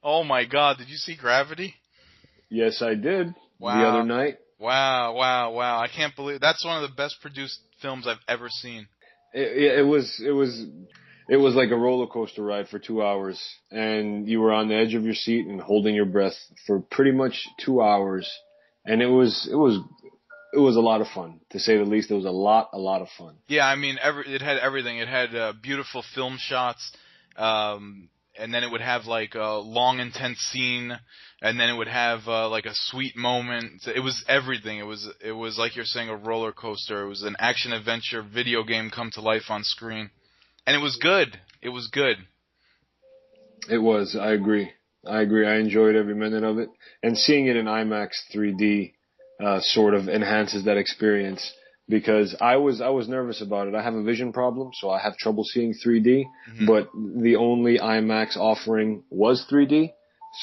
Oh my God! Did you see Gravity? Yes, I did the other Wow! night. Wow! Wow! Wow! I can't believe that's one of the best produced films I've ever seen. It was like a roller coaster ride for 2 hours, and you were on the edge of your seat and holding your breath for pretty much 2 hours, and it was a lot of fun, to say the least. It was a lot of fun. Yeah, I mean, it had everything. It had beautiful film shots, and then it would have like a long, intense scene, and then it would have like a sweet moment. It was everything. It was like you're saying, a roller coaster. It was an action adventure video game come to life on screen, and it was good. It was good. It was. I agree. I agree. I enjoyed every minute of it, and seeing it in IMAX 3D sort of enhances that experience because I was nervous about it. I have a vision problem, so I have trouble seeing 3D. Hmm. But the only IMAX offering was 3D,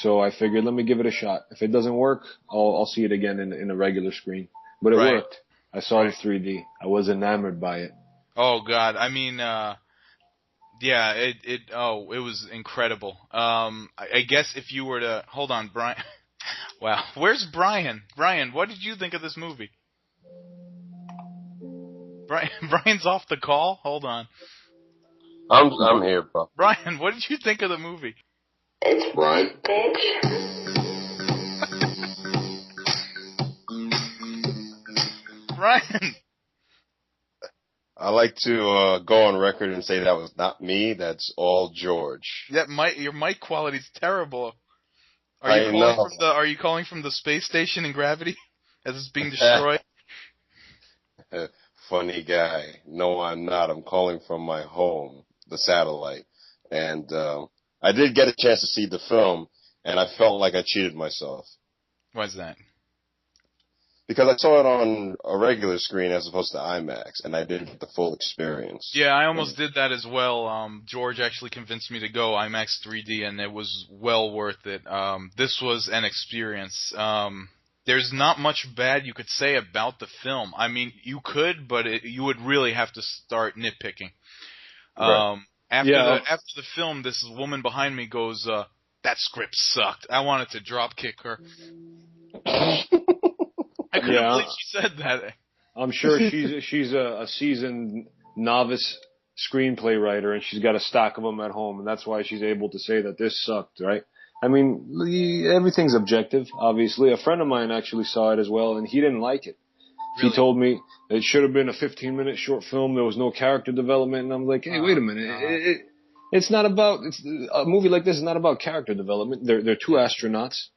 so I figured let me give it a shot. If it doesn't work, I'll see it again in a regular screen. But it Right. worked. I saw the Right. 3D. I was enamored by it. Oh God. I mean, yeah. It was incredible. I guess if you were to hold on, Brian. Wow. Where's Brian? Brian, what did you think of this movie? Brian, Brian's off the call. Hold on. I'm here, bro. Brian, what did you think of the movie? It's Brian. Brian, I like to go on record and say that was not me. That's all George. your mic quality's terrible. I know. Are you calling from the space station in Gravity as it's being destroyed? Funny guy. No, I'm not. I'm calling from my home, the satellite. And I did get a chance to see the film, and I felt like I cheated myself. Why's that? Because I saw it on a regular screen as opposed to IMAX, and I didn't get the full experience. Yeah, I almost did that as well. George actually convinced me to go IMAX 3D, and it was well worth it. This was an experience. There's not much bad you could say about the film. I mean, you could, but you would really have to start nitpicking. Right. After the film, this woman behind me goes, "That script sucked." I wanted to drop kick her. I couldn't Yeah, believe she said that. I'm sure she's a seasoned novice screenplay writer, and she's got a stack of them at home, and that's why she's able to say that this sucked, right? I mean, everything's objective, obviously. A friend of mine actually saw it as well, and he didn't like it. He Really? told me it should have been a 15-minute short film. There was no character development, and I'm like, hey, wait a minute. God. It's not about a movie like this is not about character development. They're two astronauts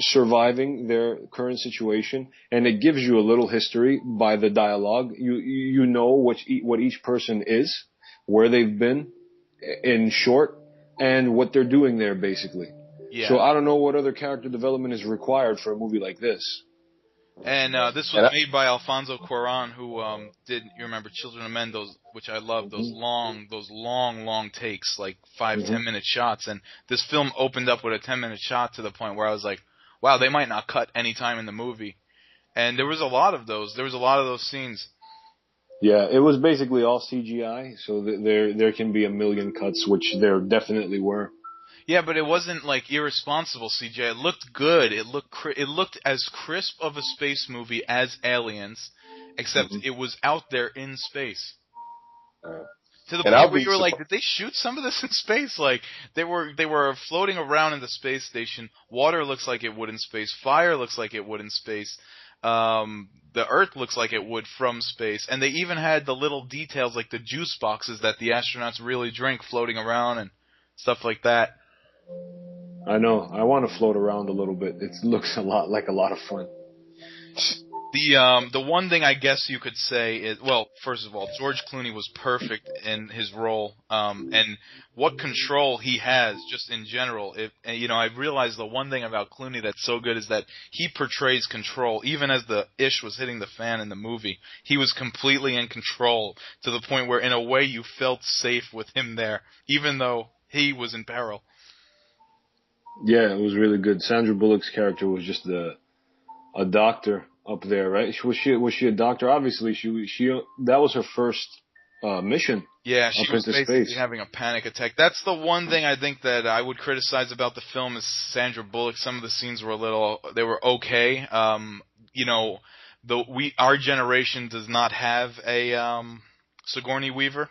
surviving their current situation, and it gives you a little history by the dialogue. You know what each person is, where they've been, in short, and what they're doing there, basically. Yeah. So I don't know what other character development is required for a movie like this. And this was made by Alfonso Cuarón, who did, you remember Children of Men, which I love, those long takes, like 5-10 minute shots. And this film opened up with a 10-minute shot to the point where I was like, wow, they might not cut any time in the movie. And there was a lot of those. There was a lot of those scenes. Yeah, it was basically all CGI, so there can be a million cuts, which there definitely were. Yeah, but it wasn't like irresponsible CGI. It looked good. It looked as crisp of a space movie as Aliens, except it was out there in space. To the point where you were like, did they shoot some of this in space? Like they were floating around in the space station. Water looks like it would in space. Fire looks like it would in space. The Earth looks like it would from space. And they even had the little details like the juice boxes that the astronauts really drink floating around and stuff like that. I know. I want to float around a little bit. It looks a lot of fun. The one thing I guess you could say is, well, first of all, George Clooney was perfect in his role, and what control he has just in general. I realized the one thing about Clooney that's so good is that he portrays control. Even as the ish was hitting the fan in the movie, he was completely in control to the point where, in a way, you felt safe with him there, even though he was in peril. Yeah, it was really good. Sandra Bullock's character was just a doctor up there, right? Was she a doctor? Obviously, she that was her first mission. Yeah, she up was into basically space. having a panic attack. That's the one thing I think that I would criticize about the film is Sandra Bullock. Some of the scenes were they were okay. You know, our generation does not have a Sigourney Weaver.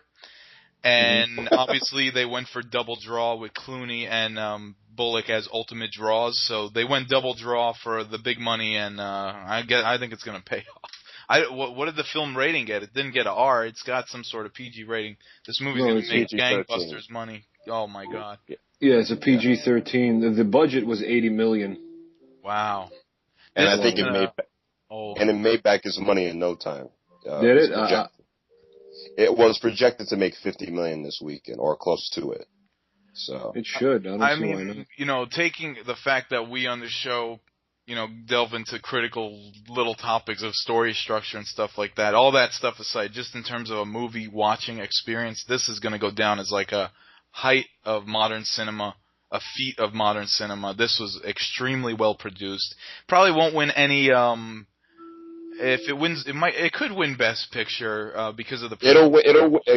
And obviously they went for double draw with Clooney and Bullock as ultimate draws, so they went double draw for the big money, and I think it's going to pay off. What did the film rating get? It didn't get an R. It's got some sort of PG rating. This movie's going to make PG-13. gangbusters money. Oh my god! Yeah, it's a PG-13. The budget was $80 million. Wow. And This I think is, it made back its money in no time. Did it? It was projected to make $50 million this weekend, or close to it. So it should. I see why not. you know, taking the fact that we on the show, you know, delve into critical little topics of story structure and stuff like that. All that stuff aside, just in terms of a movie watching experience, this is going to go down as like a height of modern cinema, a feat of modern cinema. This was extremely well produced. Probably won't win any. If it wins, it could win Best Picture because of the.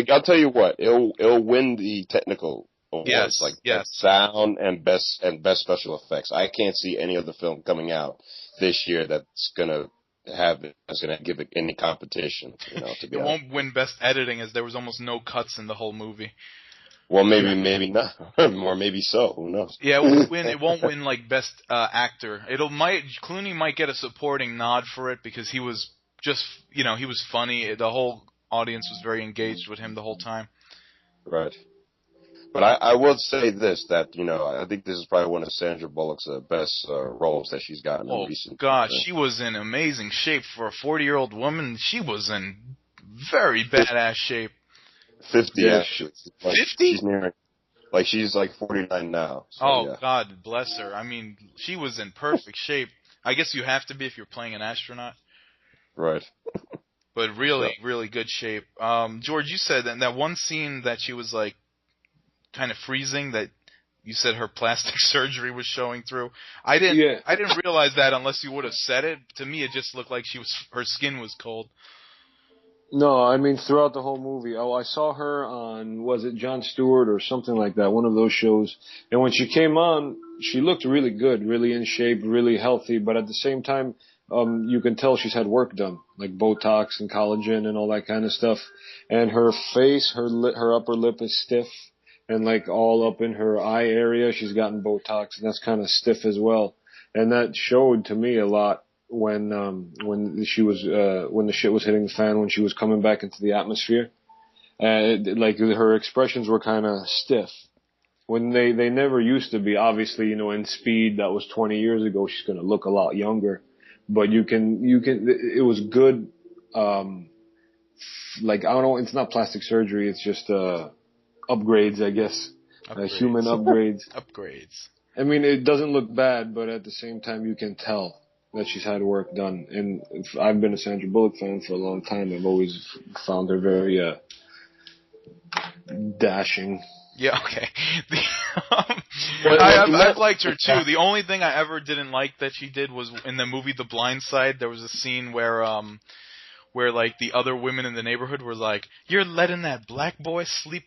I'll tell you what. It'll win the technical awards, yes, best sound and best special effects. I can't see any other film coming out this year that's gonna give it any competition. You know, to be it honest. won't win Best Editing, as there was almost no cuts in the whole movie. Well, maybe not, or maybe so. Who knows? Yeah, it won't win. It won't win like Best Actor. Clooney might get a supporting nod for it because he was just, you know, he was funny. The whole audience was very engaged with him the whole time. Right. But I will say this, that, you know, I think this is probably one of Sandra Bullock's best roles that she's gotten in recent. Oh gosh, she was in amazing shape for a 40-year-old woman. She was in very badass shape. 50 actually. 50? She's near, she's 49 now. So, God bless her. I mean, she was in perfect shape. I guess you have to be if you're playing an astronaut. Right. But really good shape. George, you said that one scene that she was kind of freezing, that you said her plastic surgery was showing through. I didn't realize that unless you would have said it. To me, it just looked like her skin was cold. No, I mean, throughout the whole movie. Oh, I saw her on, was it Jon Stewart or something like that, one of those shows. And when she came on, she looked really good, really in shape, really healthy. But at the same time, you can tell she's had work done, like Botox and collagen and all that kind of stuff. And her face, her upper lip is stiff. And all up in her eye area, she's gotten Botox, and that's kind of stiff as well. And that showed to me a lot when the shit was hitting the fan, when she was coming back into the atmosphere. Her expressions were kind of stiff. When they never used to be. Obviously, you know, in Speed, that was 20 years ago, she's going to look a lot younger. But it was good. I don't know, it's not plastic surgery, it's just, upgrades, I guess. Human upgrades. Upgrades. I mean, it doesn't look bad, but at the same time, you can tell that she's had work done. And I've been a Sandra Bullock fan for a long time. I've always found her very dashing. Yeah, okay. I've liked her too. The only thing I ever didn't like that she did was in the movie The Blind Side. There was a scene where the other women in the neighborhood were like, "You're letting that black boy sleep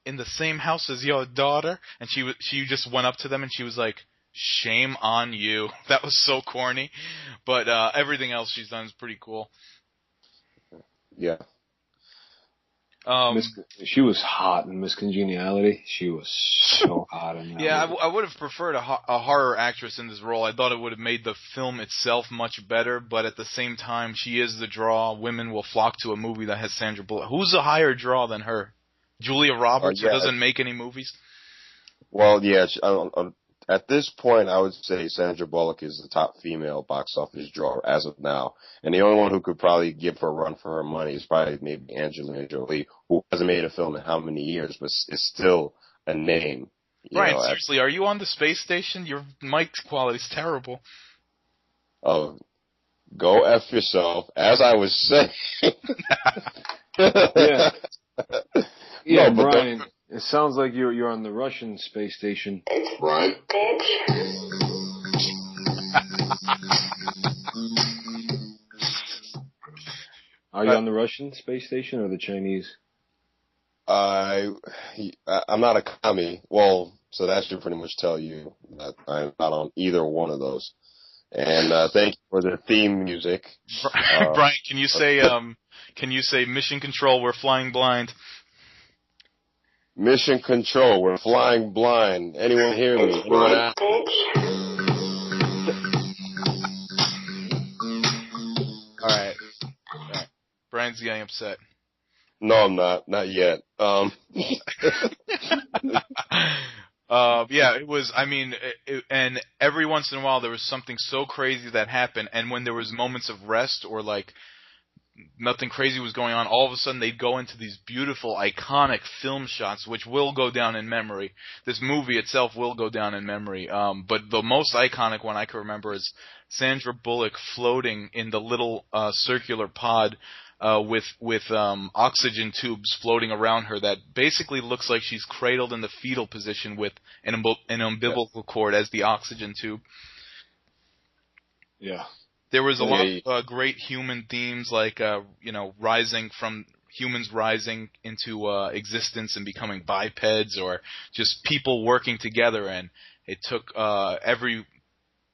in the same house as your daughter?" And she just went up to them and she was like, "Shame on you." That was so corny. But everything else she's done is pretty cool. Yeah. She was hot in Miss Congeniality. She was so hot in that. Yeah, movie. I would have preferred a horror actress in this role. I thought it would have made the film itself much better, but at the same time, she is the draw. Women will flock to a movie that has Sandra Bullock. Who's a higher draw than her? Julia Roberts, who doesn't make any movies? Well, yeah. At this point, I would say Sandra Bullock is the top female box office drawer as of now. And the only one who could probably give her a run for her money is probably maybe Angelina Jolie, who hasn't made a film in how many years, but is still a name. Brian, seriously, are you on the space station? Your mic quality's terrible. Oh, go F yourself, as I was saying. Yeah. Yeah, No, Brian, it sounds like you're on the Russian space station. It's right, bitch. Are you on the Russian space station or the Chinese? I'm not a commie. Well, so that should pretty much tell you that I'm not on either one of those. And thank you for the theme music. Brian, can you say Mission Control, we're flying blind? Mission Control, we're flying blind. Anyone hear me? Anyone out? All right. Brian's getting upset. No, I'm not. Not yet. Yeah, it was. I mean, and every once in a while there was something so crazy that happened, and when there was moments of rest or like nothing crazy was going on, all of a sudden they'd go into these beautiful, iconic film shots, which will go down in memory. This movie itself will go down in memory. But the most iconic one I can remember is Sandra Bullock floating in the little circular pod with oxygen tubes floating around her that basically looks like she's cradled in the fetal position with an umbilical cord as the oxygen tube. Yeah. There was a lot of great human themes, like humans rising into existence and becoming bipeds, or just people working together. And it took every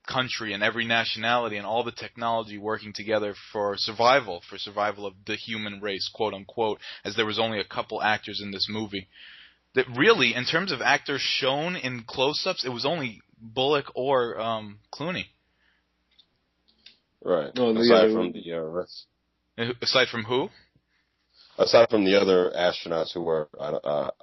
country and every nationality and all the technology working together for survival of the human race, quote unquote. As there was only a couple actors in this movie. That really, in terms of actors shown in close-ups, it was only Bullock or Clooney. Right. No, aside from the aside from who? Aside from the other astronauts who were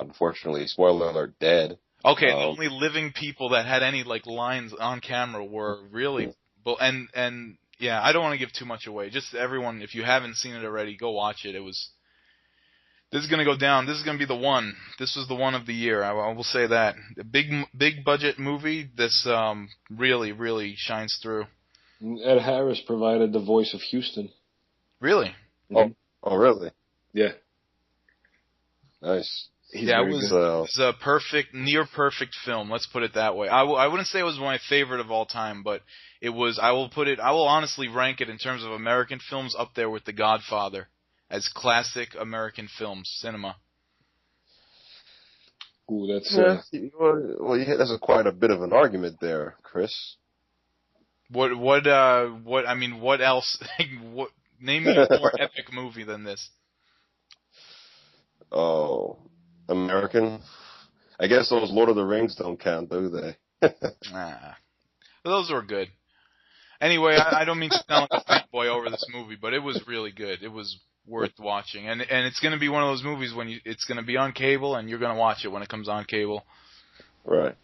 unfortunately, spoiler alert, dead. Okay, the only living people that had any like lines on camera were really, and yeah, I don't want to give too much away. Just everyone, if you haven't seen it already, go watch it. This is gonna go down. This is gonna be the one. This was the one of the year. I will say that. A big budget movie. This really shines through. Ed Harris provided the voice of Houston. Really? Mm-hmm. Oh, really? Yeah. Nice. It was a near perfect film. Let's put it that way. I wouldn't say it was my favorite of all time, but it was. I will honestly rank it in terms of American films up there with The Godfather as classic American films, cinema. Ooh, that's that's quite a bit of an argument there, Chris. What I mean, what else? Name me a more epic movie than this. Oh, American? I guess those Lord of the Rings don't count, do they? Nah. Those were good. Anyway, I don't mean to sound like a fanboy over this movie, but it was really good. It was worth watching. And it's going to be one of those movies it's going to be on cable, and you're going to watch it when it comes on cable. Right.